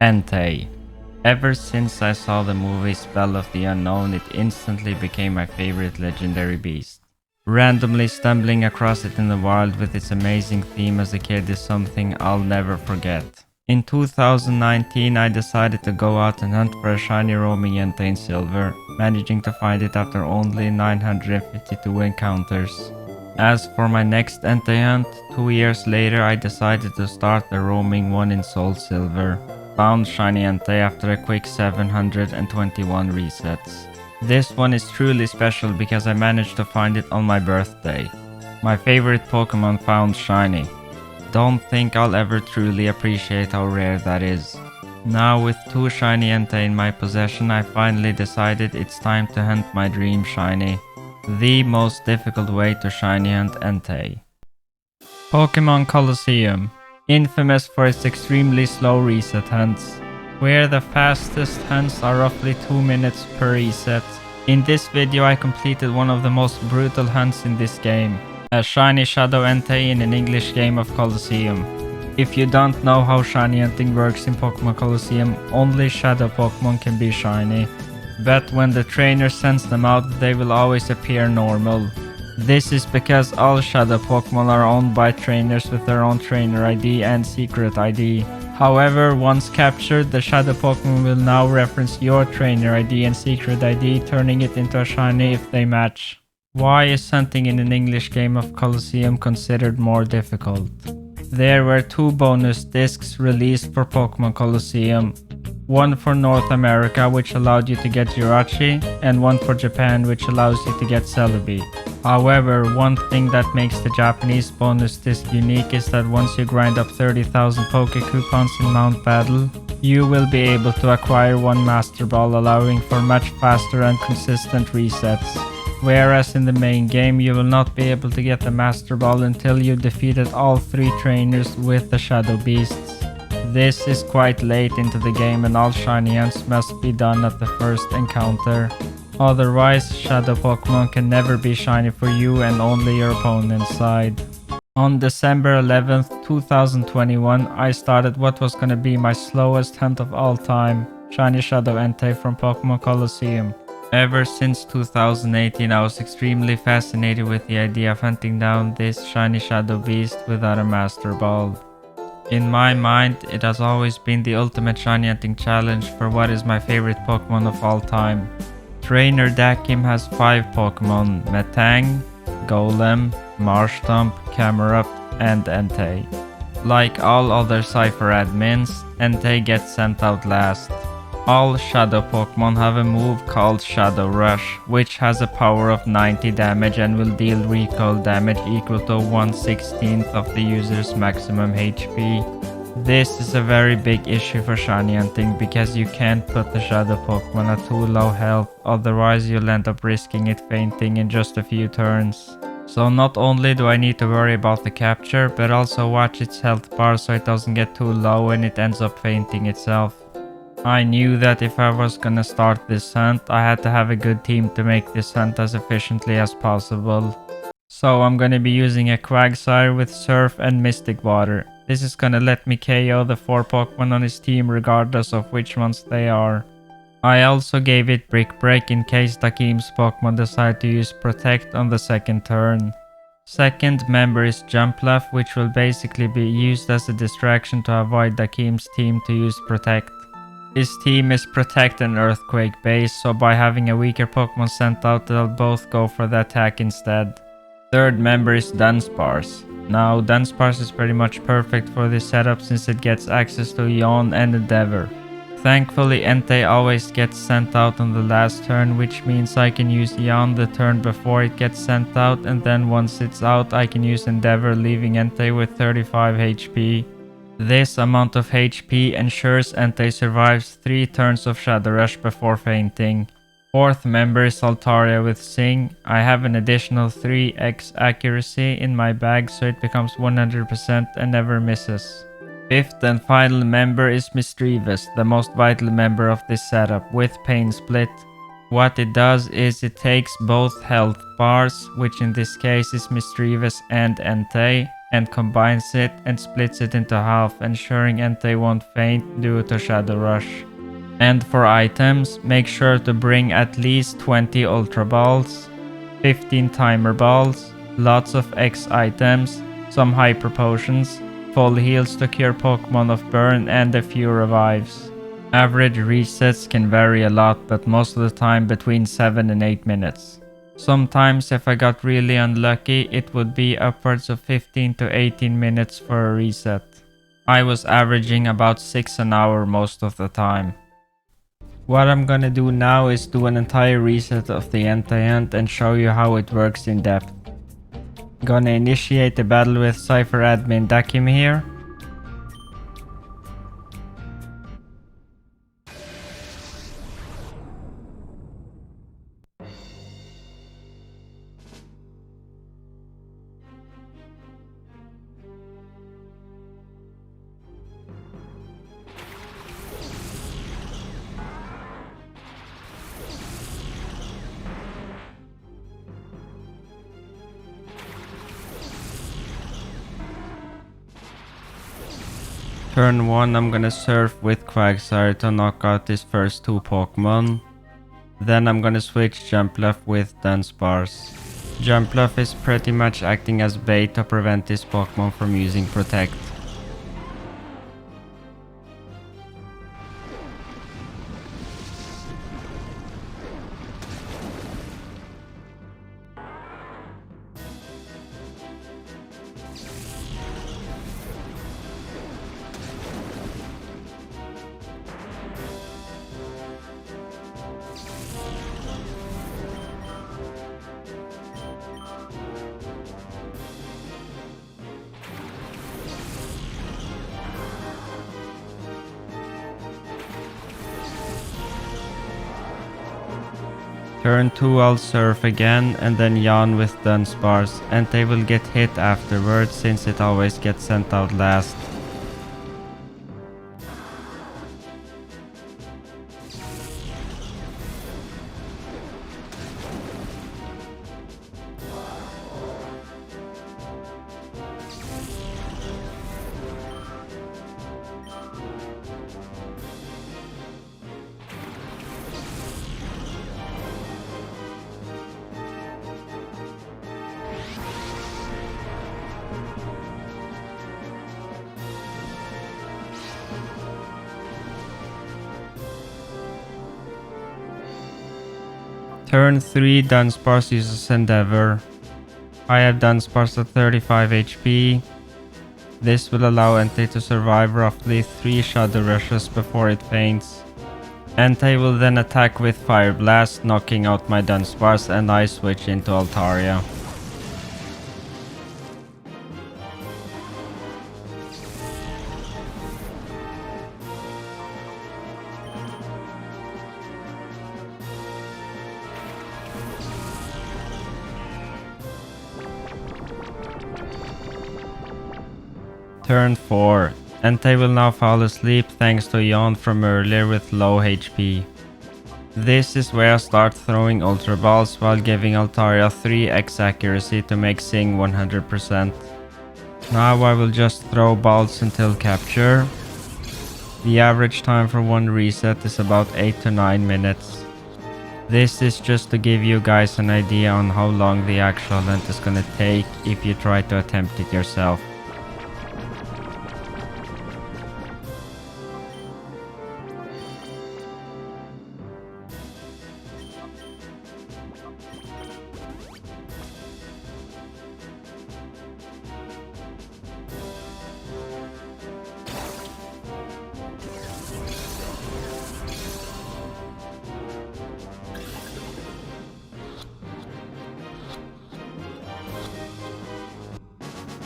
Entei. Ever since I saw the movie Spell of the Unknown, it instantly became my favorite legendary beast. Randomly stumbling across it in the wild with its amazing theme as a kid is something I'll never forget. In 2019, I decided to go out and hunt for a shiny roaming Entei in silver, managing to find it after only 952 encounters. As for my next Entei hunt, 2 years later I decided to start the roaming one in Soul Silver. Found shiny Entei after a quick 721 resets. This one is truly special because I managed to find it on my birthday. My favorite Pokemon found shiny. Don't think I'll ever truly appreciate how rare that is. Now with 2 shiny Entei in my possession, I finally decided it's time to hunt my dream shiny. The most difficult way to shiny hunt Entei. Pokemon Colosseum. Infamous for its extremely slow reset hunts, where the fastest hunts are roughly 2 minutes per reset. In this video I completed one of the most brutal hunts in this game, a shiny Shadow Entei in an English game of Colosseum. If you don't know how shiny hunting works in Pokemon Colosseum, only Shadow Pokemon can be shiny. But when the trainer sends them out, they will always appear normal. This is because all Shadow Pokemon are owned by trainers with their own trainer ID and secret ID. However, once captured, the Shadow Pokemon will now reference your trainer ID and secret ID, turning it into a shiny if they match. Why is hunting in an English game of Colosseum considered more difficult? There were 2 bonus discs released for Pokemon Colosseum. One for North America, which allowed you to get Jirachi, and one for Japan, which allows you to get Celebi. However, one thing that makes the Japanese bonus disc unique is that once you grind up 30,000 Poke Coupons in Mount Battle, you will be able to acquire 1 Master Ball, allowing for much faster and consistent resets. Whereas in the main game, you will not be able to get the Master Ball until you defeated all 3 trainers with the Shadow Beasts. This is quite late into the game and all shiny hunts must be done at the first encounter. Otherwise, Shadow Pokemon can never be shiny for you and only your opponent's side. On December 11th, 2021, I started what was gonna be my slowest hunt of all time, shiny Shadow Entei from Pokemon Colosseum. Ever since 2018, I was extremely fascinated with the idea of hunting down this shiny Shadow Beast without a Master Ball. In my mind, it has always been the ultimate shiny hunting challenge for what is my favorite Pokemon of all time. Trainer Dakim has 5 Pokemon, Metang, Golem, Marshtomp, Camerupt, and Entei. Like all other Cypher admins, Entei gets sent out last. All Shadow Pokemon have a move called Shadow Rush, which has a power of 90 damage and will deal recoil damage equal to 1/16 of the user's maximum HP. This is a very big issue for shiny hunting because you can't put the Shadow Pokemon at too low health, otherwise you'll end up risking it fainting in just a few turns. So not only do I need to worry about the capture, but also watch its health bar so it doesn't get too low and it ends up fainting itself. I knew that if I was gonna start this hunt, I had to have a good team to make this hunt as efficiently as possible. So I'm gonna be using a Quagsire with Surf and Mystic Water. This is gonna let me KO the 4 Pokemon on his team regardless of which ones they are. I also gave it Brick Break in case Dakim's Pokemon decide to use Protect on the second turn. Second member is Jumpluff, which will basically be used as a distraction to avoid Dakim's team to use Protect. His team is Protect and Earthquake based, so by having a weaker Pokemon sent out, they'll both go for the attack instead. Third member is Dunsparce. Now, Dunsparce is pretty much perfect for this setup since it gets access to Yawn and Endeavor. Thankfully, Entei always gets sent out on the last turn, which means I can use Yawn the turn before it gets sent out, and then once it's out, I can use Endeavor, leaving Entei with 35 HP. This amount of HP ensures Entei survives 3 turns of Shadow Rush before fainting. Fourth member is Altaria with Sing. I have an additional 3x accuracy in my bag so it becomes 100% and never misses. Fifth and final member is Misdreavus, the most vital member of this setup, with Pain Split. What it does is it takes both health bars, which in this case is Misdreavus and Entei, and combines it and splits it into half, ensuring Entei won't faint due to Shadow Rush. And for items, make sure to bring at least 20 Ultra Balls, 15 Timer Balls, lots of X items, some Hyper Potions, full heals to cure Pokemon of burn, and a few revives. Average resets can vary a lot, but most of the time between 7 and 8 minutes. Sometimes if I got really unlucky, it would be upwards of 15 to 18 minutes for a reset. I was averaging about 6 an hour most of the time. What I'm gonna do now is do an entire reset of the Entei hunt and show you how it works in depth. Gonna initiate the battle with Cypher admin Dakim here. Turn 1, I'm gonna surf with Quagsire to knock out his first 2 Pokemon. Then I'm gonna switch Jumpluff with Dunsparce. Jumpluff is pretty much acting as bait to prevent this Pokemon from using Protect. Turn 2, I'll surf again and then yawn with Dunsparce, and they will get hit afterwards since it always gets sent out last. Turn 3, Dunsparce uses Endeavor. I have Dunsparce at 35 HP. This will allow Entei to survive roughly 3 Shadow Rushes before it faints. Entei will then attack with Fire Blast, knocking out my Dunsparce, and I switch into Altaria. Turn 4. Entei will now fall asleep thanks to a yawn from earlier with low HP. This is where I start throwing Ultra Balls while giving Altaria 3x accuracy to make Sing 100%. Now I will just throw balls until capture. The average time for one reset is about 8 to 9 minutes. This is just to give you guys an idea on how long the actual hunt is gonna take if you try to attempt it yourself.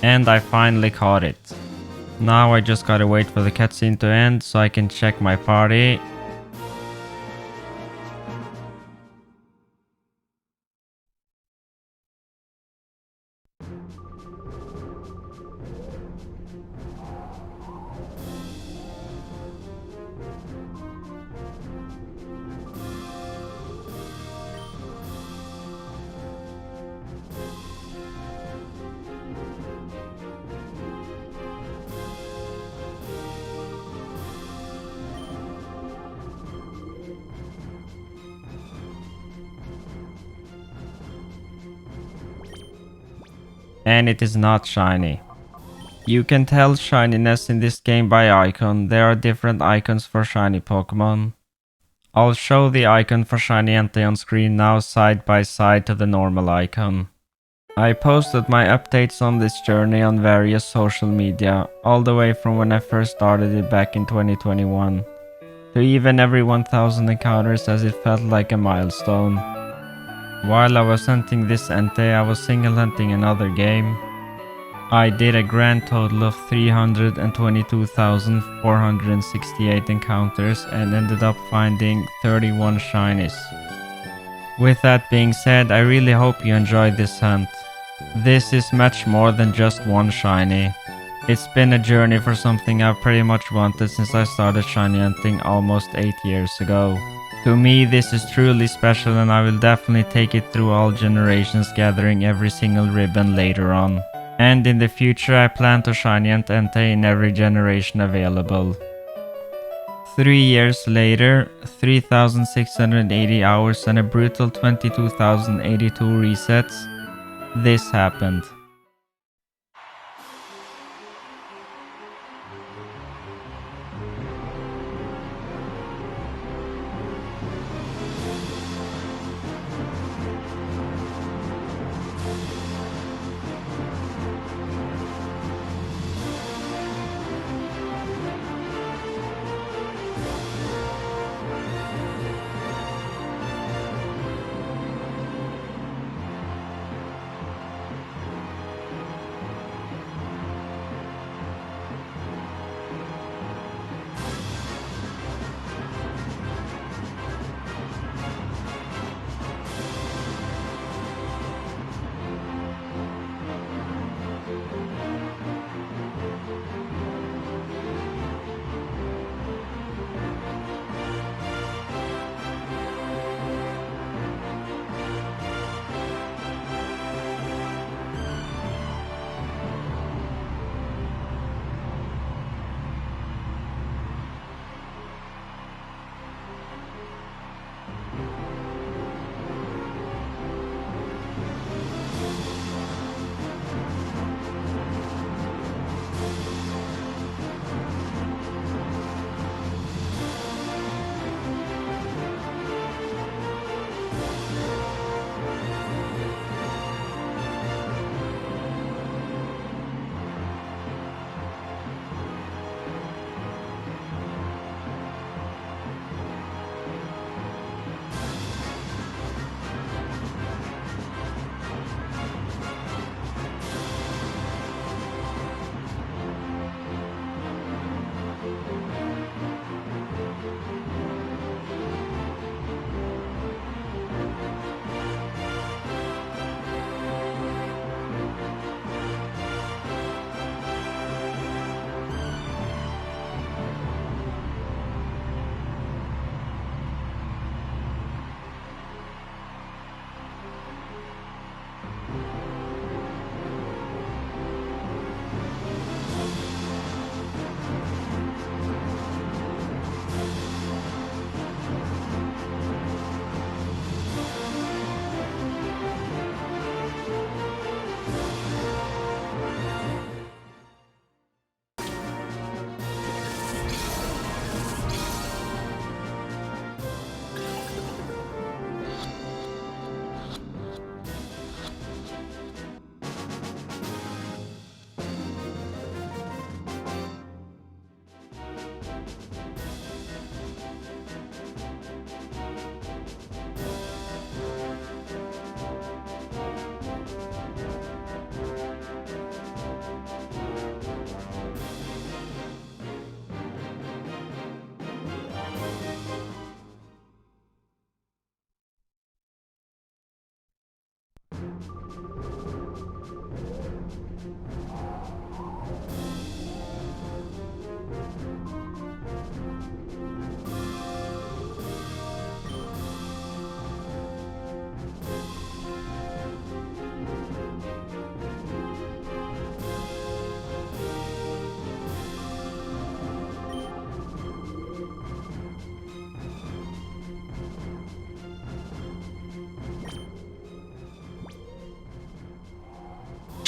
And I finally caught it. Now I just gotta wait for the cutscene to end so I can check my party. and it is not shiny. You can tell shininess in this game by icon. There are different icons for shiny Pokemon. I'll show the icon for shiny Entei on screen now side by side to the normal icon. I posted my updates on this journey on various social media, all the way from when I first started it back in 2021, to even every 1000 encounters, as it felt like a milestone. While I was hunting this Entei, I was single hunting another game. I did a grand total of 322,468 encounters and ended up finding 31 shinies. With that being said, I really hope you enjoyed this hunt. This is much more than just one shiny. It's been a journey for something I've pretty much wanted since I started shiny hunting almost 8 years ago. To me, this is truly special and I will definitely take it through all generations, gathering every single ribbon later on. And in the future I plan to shiny hunt Entei in every generation available. 3 years later, 3,680 hours and a brutal 22,082 resets, this happened.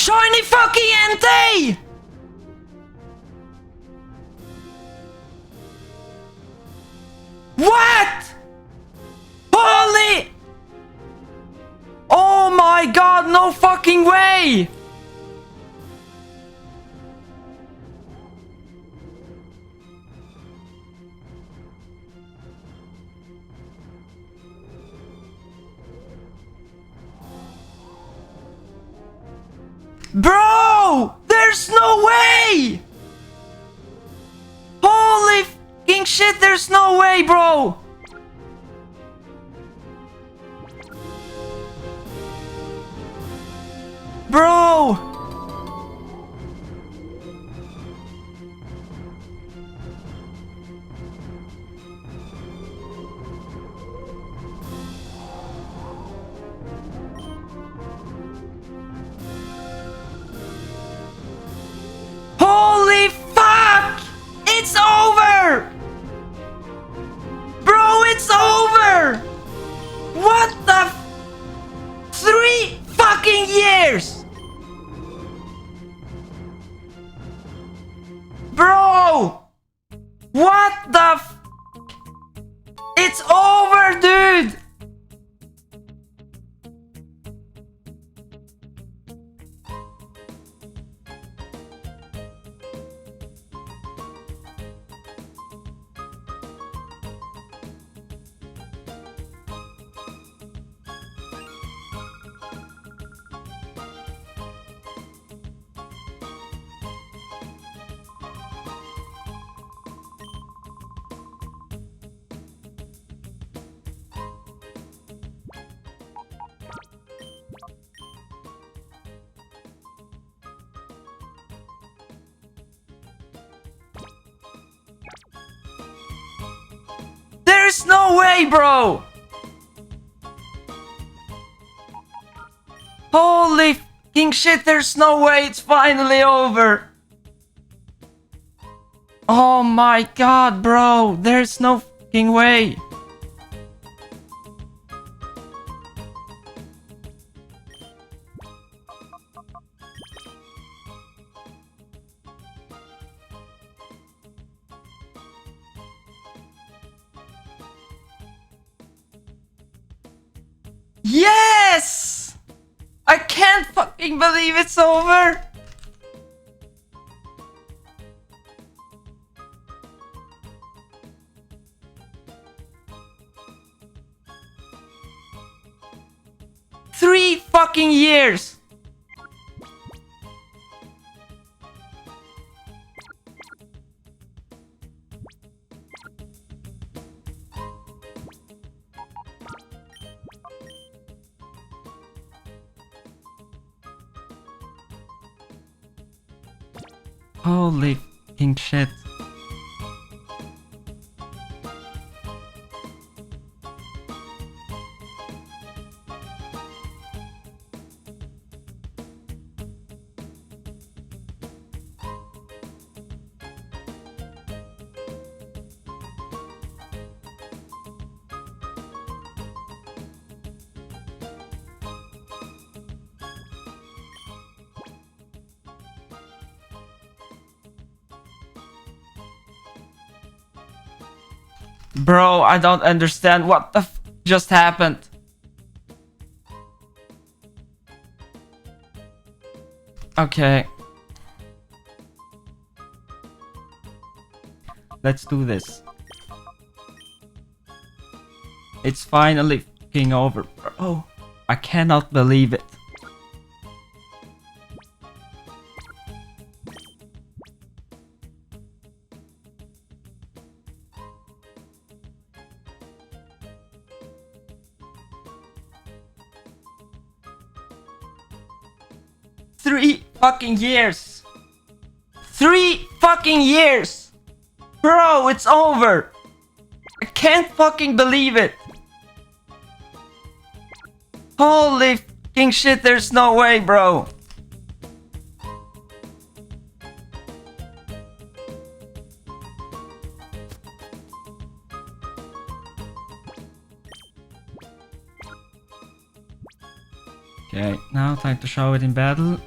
Shiny fucking Entei! What? Holy! Oh my god, no fucking way! Bro! There's no way! Holy fucking shit, there's no way, bro! Bro! Holy fuck! It's over! Bro, it's over! What the 3 fucking years! Bro! What the It's over, dude! There's no way, bro! Holy fucking shit, there's no way it's finally over! Oh my god, bro! There's no fucking way! Yes! I can't fucking believe it's over! Three fucking years! Holy fucking shit. Bro, I don't understand what the f just happened. Okay. Let's do this. It's finally fucking over, bro. I cannot believe it. Three fucking years! 3 fucking years! Bro, it's over! I can't fucking believe it! Holy fucking shit, there's no way, bro! Okay, now time to show it in battle.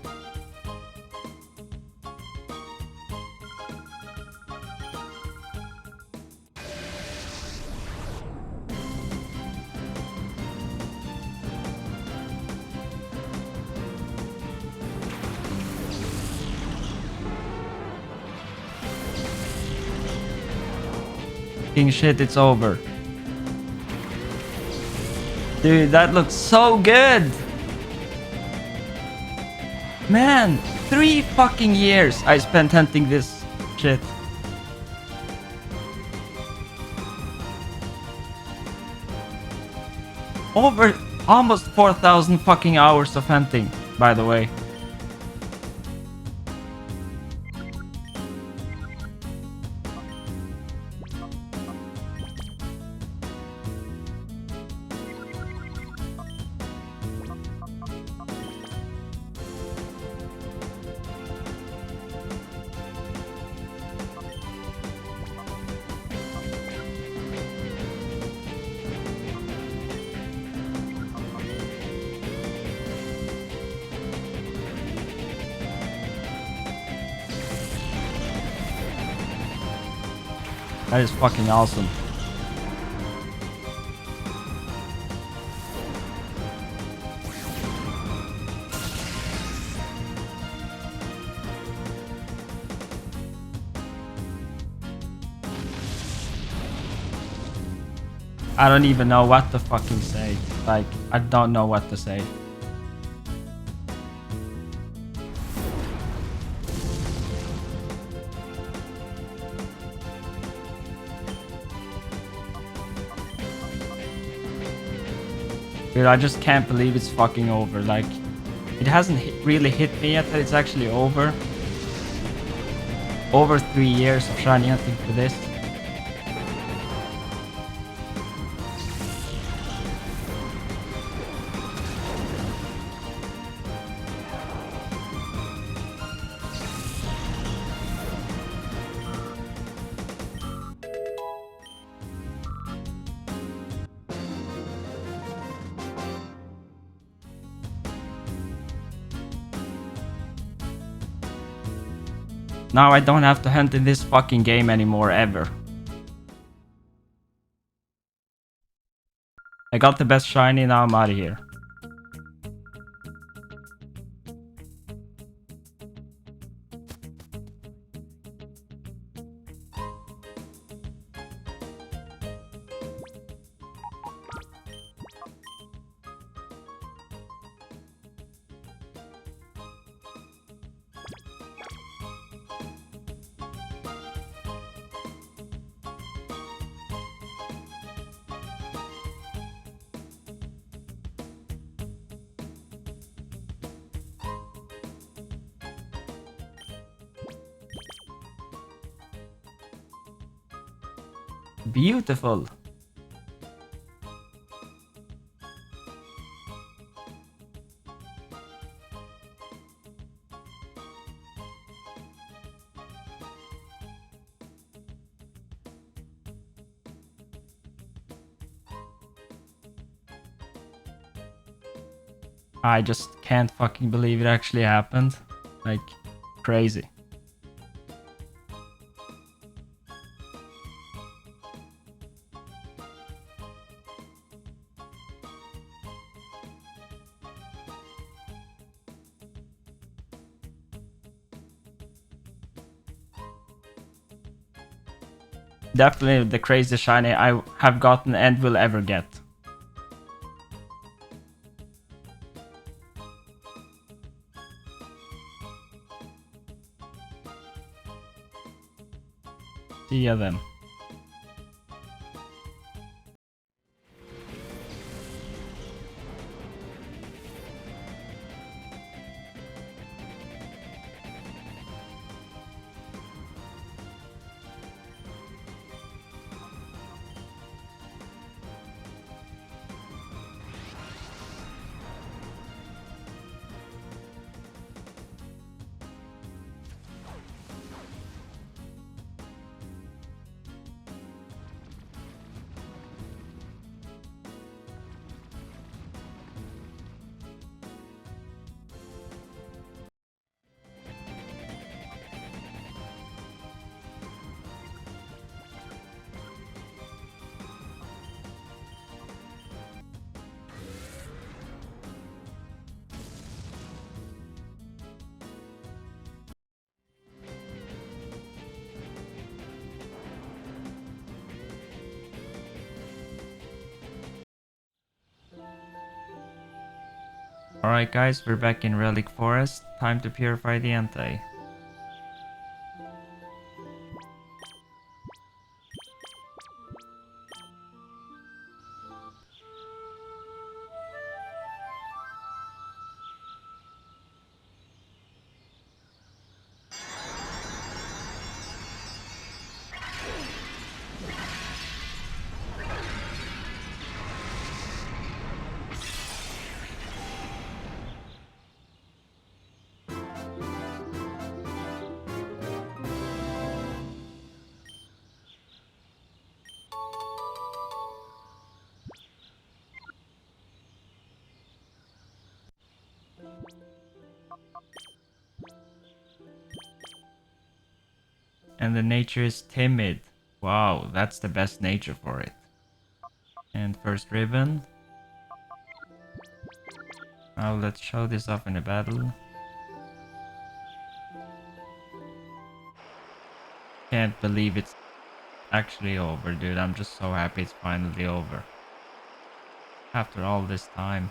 King shit, it's over. Dude, that looks so good! Man, 3 fucking years I spent hunting this shit. Over almost 4,000 fucking hours of hunting, by the way. That is fucking awesome. I don't even know what to fucking say. Like, I don't know what to say. Dude, I just can't believe it's fucking over. Like, it hasn't really hit me yet that it's actually over. Over 3 years of shiny hunting for this. Now I don't have to hunt in this fucking game anymore, ever. I got the best shiny, now I'm out of here. Beautiful. I just can't fucking believe it actually happened. Like, crazy. Definitely the craziest shiny I have gotten and will ever get. See ya then. Alright guys, we're back in Relic Forest. Time to purify the Entei. And the nature is timid. Wow, that's the best nature for it. And first ribbon. Now let's show this off in a battle. Can't believe it's actually over, dude. I'm just so happy it's finally over. After all this time.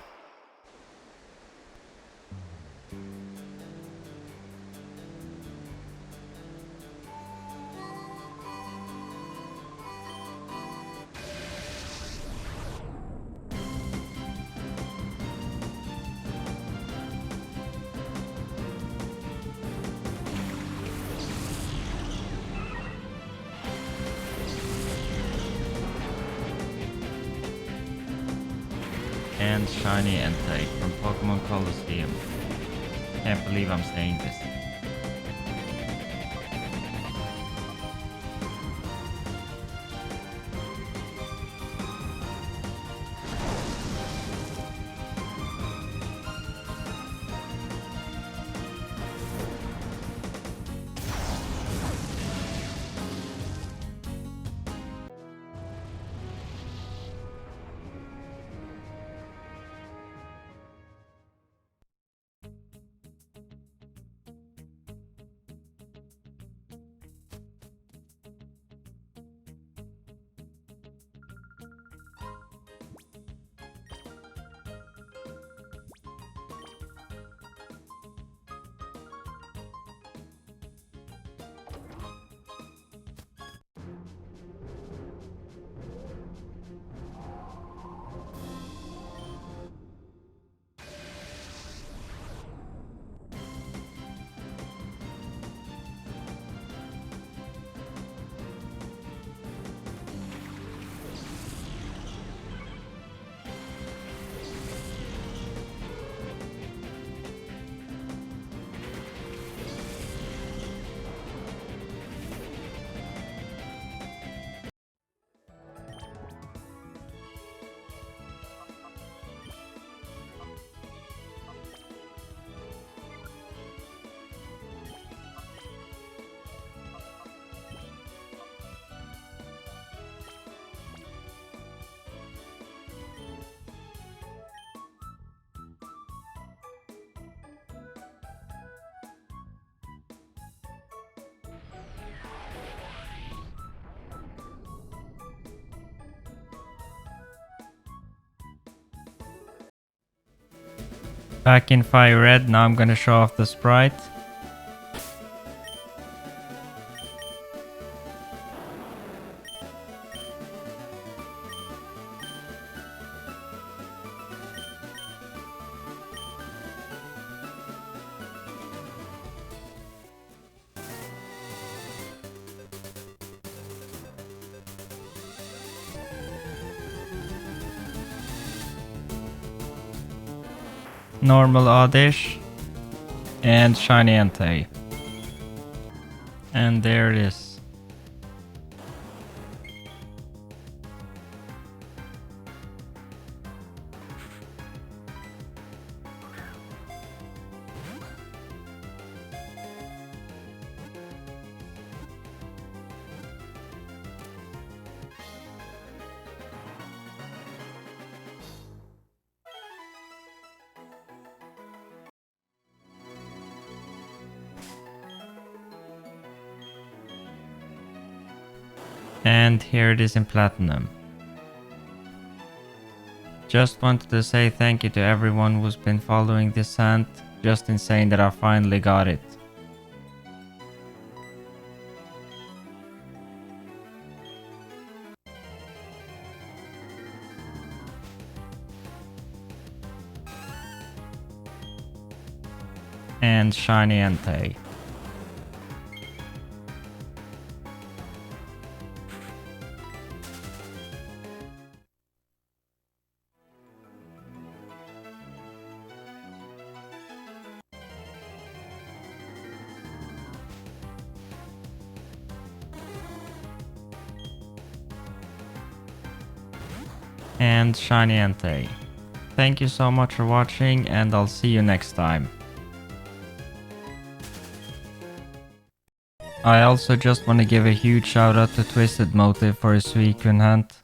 And shiny Entei from Pokemon Colosseum. Can't believe I'm saying this. Back in FireRed, now I'm gonna show off the sprite. Normal Oddish and shiny Entei. And there it is. And here it is in platinum. Just wanted to say thank you to everyone who's been following this hunt. Just insane that I finally got it. And shiny Entei. And shiny Entei. Thank you so much for watching, and I'll see you next time. I also just want to give a huge shout out to TwistedMotive for his Suicune hunt.